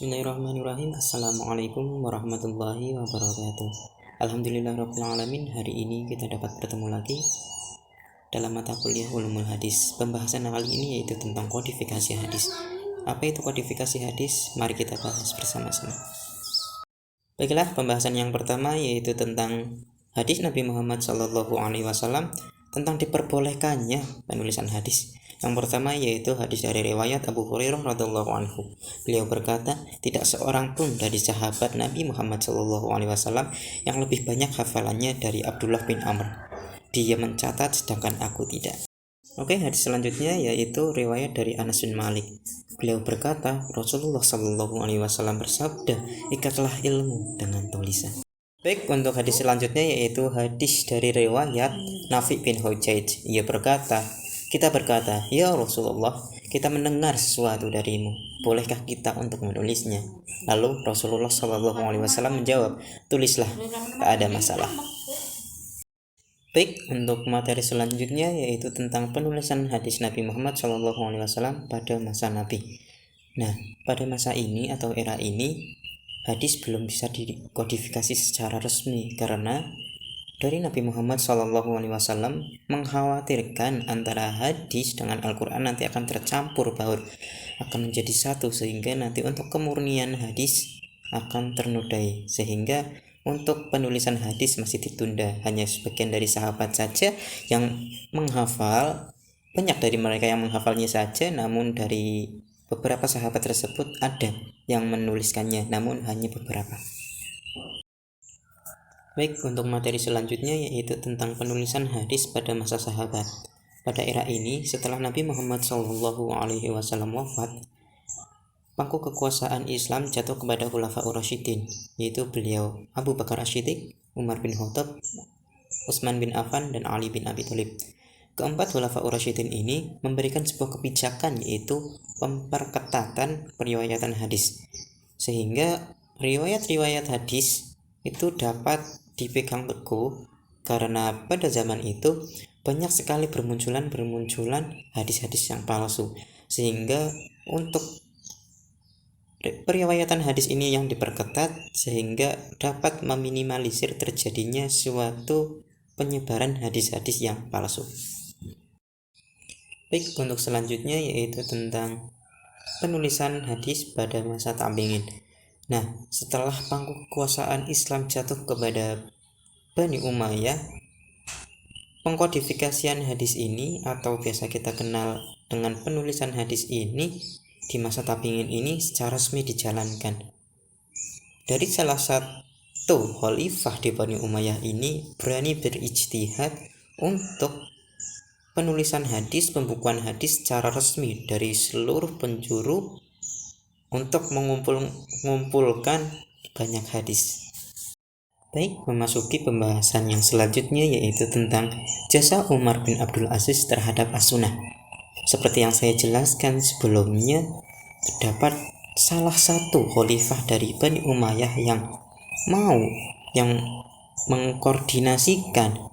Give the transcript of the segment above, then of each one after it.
Bismillahirrahmanirrahim. Assalamualaikum warahmatullahi wabarakatuh. Alhamdulillahirrahmanirrahim. Hari ini kita dapat bertemu lagi dalam mata kuliah Ulumul Hadis. Pembahasan kali ini yaitu tentang kodifikasi hadis. Apa itu kodifikasi hadis? Mari kita bahas bersama-sama. Baiklah, pembahasan yang pertama yaitu tentang hadis Nabi Muhammad SAW, tentang diperbolehkannya penulisan hadis. Yang pertama yaitu hadis dari riwayat Abu Hurairah radhiyallahu anhu. Beliau berkata, tidak seorang pun dari sahabat Nabi Muhammad SAW yang lebih banyak hafalannya dari Abdullah bin Amr. Dia mencatat sedangkan aku tidak. Oke, hadis selanjutnya yaitu riwayat dari Anas bin Malik. Beliau berkata, Rasulullah SAW bersabda, ikatlah ilmu dengan tulisan. Baik, untuk hadis selanjutnya yaitu hadis dari riwayat Nafi bin Hujaij. Ia berkata, kita berkata, ya Rasulullah, kita mendengar sesuatu darimu. Bolehkah kita untuk menulisnya? Lalu Rasulullah SAW menjawab, tulislah, tak ada masalah. Baik, untuk materi selanjutnya yaitu tentang penulisan hadis Nabi Muhammad SAW pada masa Nabi. Nah, pada masa ini atau era ini, hadis belum bisa dikodifikasi secara resmi karena dari Nabi Muhammad SAW mengkhawatirkan antara hadis dengan Al-Quran nanti akan tercampur baur, akan menjadi satu, sehingga nanti untuk kemurnian hadis akan ternodai, sehingga untuk penulisan hadis masih ditunda. Hanya sebagian dari sahabat saja yang menghafal, banyak dari mereka yang menghafalnya saja, namun dari beberapa sahabat tersebut ada yang menuliskannya, namun hanya beberapa. Baik, untuk materi selanjutnya yaitu tentang penulisan hadis pada masa sahabat. Pada era ini, setelah Nabi Muhammad SAW wafat, pangku kekuasaan Islam jatuh kepada Khulafaur Rasyidin, yaitu beliau Abu Bakar As-Siddiq, Umar bin Khattab, Utsman bin Affan, dan Ali bin Abi Thalib. Keempat Khulafaur Rasyidin ini memberikan sebuah kebijakan yaitu pemperketatan periwayatan hadis, sehingga riwayat-riwayat hadis itu dapat dipegang teguh, karena pada zaman itu banyak sekali bermunculan hadis-hadis yang palsu, sehingga untuk periwayatan hadis ini yang diperketat sehingga dapat meminimalisir terjadinya suatu penyebaran hadis-hadis yang palsu. Baik, untuk selanjutnya yaitu tentang penulisan hadis pada masa tabi'in. Nah, setelah pangku kekuasaan Islam jatuh kepada Bani Umayyah, pengkodifikasian hadis ini atau biasa kita kenal dengan penulisan hadis ini di masa tabi'in ini secara resmi dijalankan. Dari salah satu khalifah di Bani Umayyah ini berani berijtihad untuk penulisan hadis, pembukuan hadis secara resmi dari seluruh penjuru untuk mengumpulkan banyak hadis. Baik, memasuki pembahasan yang selanjutnya yaitu tentang jasa Umar bin Abdul Aziz terhadap as-sunnah. Seperti yang saya jelaskan sebelumnya, terdapat salah satu khalifah dari Bani Umayyah yang mengkoordinasikan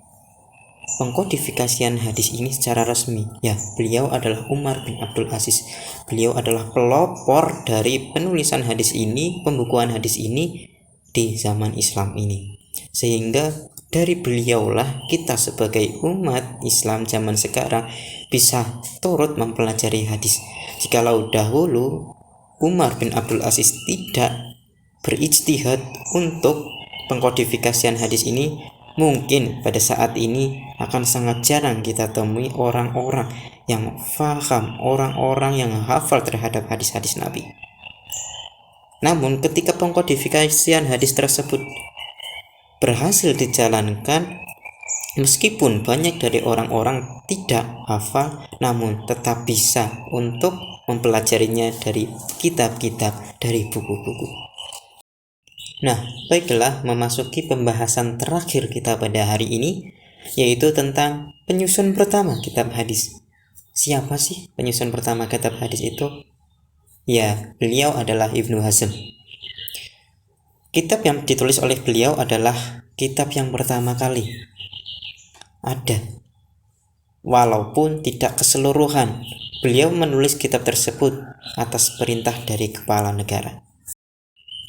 pengkodifikasian hadis ini secara resmi. Ya, beliau adalah Umar bin Abdul Aziz. Beliau adalah pelopor dari penulisan hadis ini, pembukuan hadis ini di zaman Islam ini. Sehingga dari beliaulah kita sebagai umat Islam zaman sekarang bisa turut mempelajari hadis. Jikalau dahulu Umar bin Abdul Aziz tidak berijtihad untuk pengkodifikasian hadis ini, mungkin pada saat ini akan sangat jarang kita temui orang-orang yang faham, orang-orang yang hafal terhadap hadis-hadis Nabi. Namun ketika pengkodifikasian hadis tersebut berhasil dijalankan, meskipun banyak dari orang-orang tidak hafal, namun tetap bisa untuk mempelajarinya dari kitab-kitab, dari buku-buku. Nah, baiklah, memasuki pembahasan terakhir kita pada hari ini, yaitu tentang penyusun pertama kitab hadis. Siapa sih penyusun pertama kitab hadis itu? Ya, beliau adalah Ibnu Hazm. Kitab yang ditulis oleh beliau adalah kitab yang pertama kali ada, walaupun tidak keseluruhan. Beliau menulis kitab tersebut atas perintah dari kepala negara.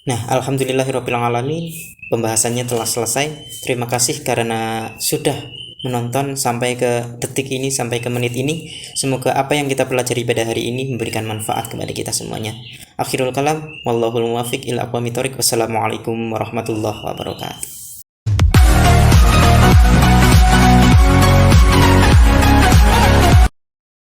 Nah, alhamdulillahirabbil alamin, pembahasannya telah selesai. Terima kasih karena sudah menonton sampai ke detik ini, sampai ke menit ini. Semoga apa yang kita pelajari pada hari ini memberikan manfaat kepada kita semuanya. Akhirul kalam, wallahul muwaffiq ila aqwamit thoriq. Wassalamualaikum warahmatullahi wabarakatuh.